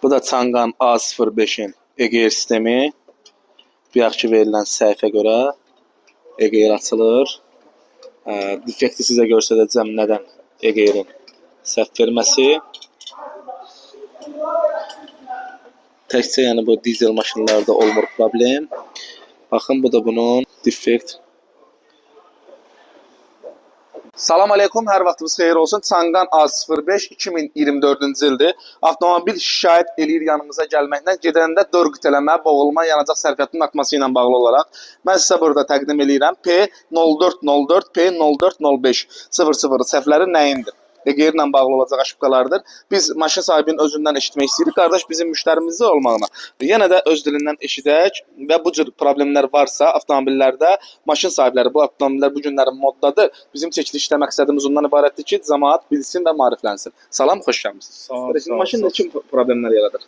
Bu da Çangan A05'in EGR sistemi. Bayaqki verilən səhifə görə EGR açılır. Defekti sizə göstərəcəm, nədən EGR-in səhv verməsi. Təkcə yəni bu dizel maşınlarda olmur problem. Baxın, bu da bunun defekt. Salam aleykum, hər vaxtınız xeyir olsun. Çangan A05 2024-cü ildir. Avtomobil şikayət eləyir yanımıza gəlməklə. Gedəndə dörd qütələmə, boğulma, yanacaq sərfiyyatının artması ilə bağlı olaraq. Mən sizə burada təqdim edirəm. P0404, P0405 00 səhvləri nəyindir? EGR ilə bağlı olacaq aşıbqalardır. Biz maşın sahibinin özündən eşitmək istəyirik. Qardaş, bizim müştərimizdə olmağına. Yenə də öz dilindən eşidək və bu cür problemlər varsa avtomobillərdə maşın sahibləri, bu avtomobillər bu günlərin moddadır. Bizim çəkilişdə məqsədimiz ondan ibarətdir ki, cəmaət bilsin və maariflənsin. Salam, xoş gəlmisiniz. Sağ ol. Maşın nə üçün problemlər yaradır?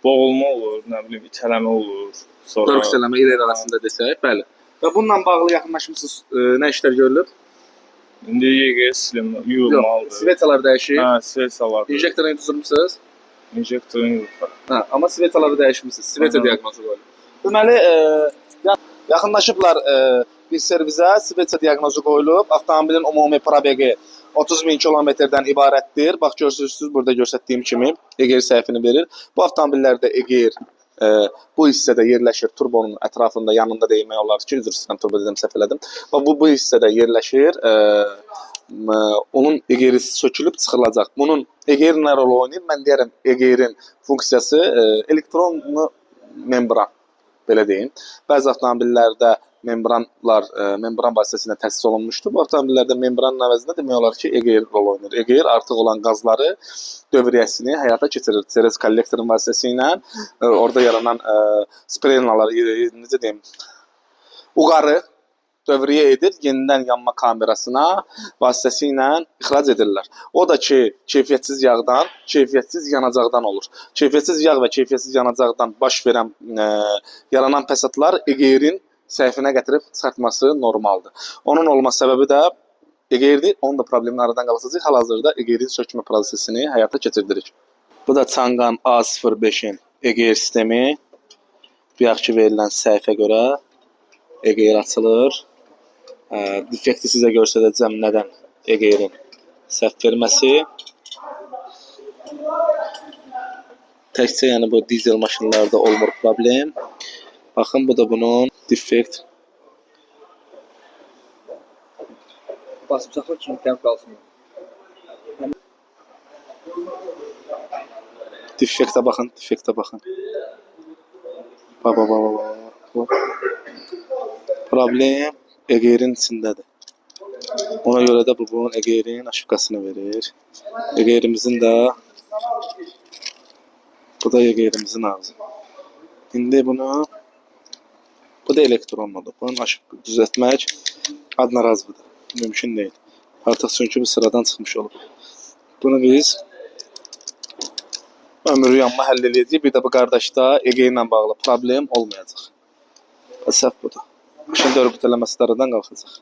Boğulma olur, nə bilim, itələmə olur. Sonra dörd itələmə il arasında desək, bəli. Və bununla bağlı yaxınlaşmısınız, nə işlər görülür? İndi EGR silim, yuyulmalıdır. Svetalar dəyişir. Hə, svetalar. İnjektorunu düzülmüsünüz? İnjektorun yoxdur. Hə, amma svetaları dəyişmişsiniz. Sveta diaqnozu qoyulur. Deməli, yaxınlaşıblar bir servisə, sveta diaqnozu qoyulub. Avtomobilin ümumi probegi 30.000 kilometrdən ibarətdir. Bax, görürsünüz, burada göstərdiyim kimi EGR səhifini verir. Bu avtomobillərdə EGR bu hissədə yerləşir, turbonun ətrafında, yanında demək olar ki, üzr istəyirəm, turbo dedim, səhv elədim. Bu hissədə yerləşir, onun EGR-i sökülüb çıxılacaq. Bunun EGR nə rol oynayır? Mən deyərəm, EGR-in funksiyası elektronlu membran, belə deyim. Bəzi avtomobillərdə membran vasitəsilə təsis olunmuşdur. Bu avtomobillərdə membranın əvəzində demək olar ki, EGR rol oynayır. EGR artıq olan qazları dövriyyəsini həyata keçirir. Seres kollektorun vasitəsilə orada yaranan spreynaları, necə deyim, uqarı dövriyyə edir, yenidən yanma kamerasına vasitəsilə ixrac edirlər. O da ki, keyfiyyətsiz yağdan, keyfiyyətsiz yanacaqdan olur. Keyfiyyətsiz yağ və keyfiyyətsiz yanacaqdan baş verən yaranan fəsadlar EGR-in səhvinə gətirib çıxartması normaldır. Onun olma səbəbi də EGR-dir, onun da problemini aradan qalacaq. Hal-hazırda EGR-in sökmə prosesini həyata keçirdirik. Bu da Çangan A05-in EGR sistemi. Bayaqki verilən səhifə görə EGR açılır. Defekti sizə göstərəcəm, nədən EGR-in səhv verməsi. Təkcə yəni bu dizel maşınlarda olmur problem. Baxın, bu da bunun defekt. Basıb saxla ki, imkan qalsın. Defektə baxın, defektə baxın. Problem EGR-in içindədir. Ona görə də bu bunun EGR-in aşıbqasını verir. EGR-imizin də bu da EGR-imizin ağzı. İndi bunu bu da elektronludur. Bunun aşıbqı düzəltmək adına razıdır. Mümkün deyil. Artıq çünki bu sıradan çıxmış olub. Bunu biz ömrü yanma həll edəcəyik. Bir də bu qardaşda EGR ilə bağlı problem olmayacaq. Səhv budur. Maşın dörd qütələməsi aradan qalxacaq.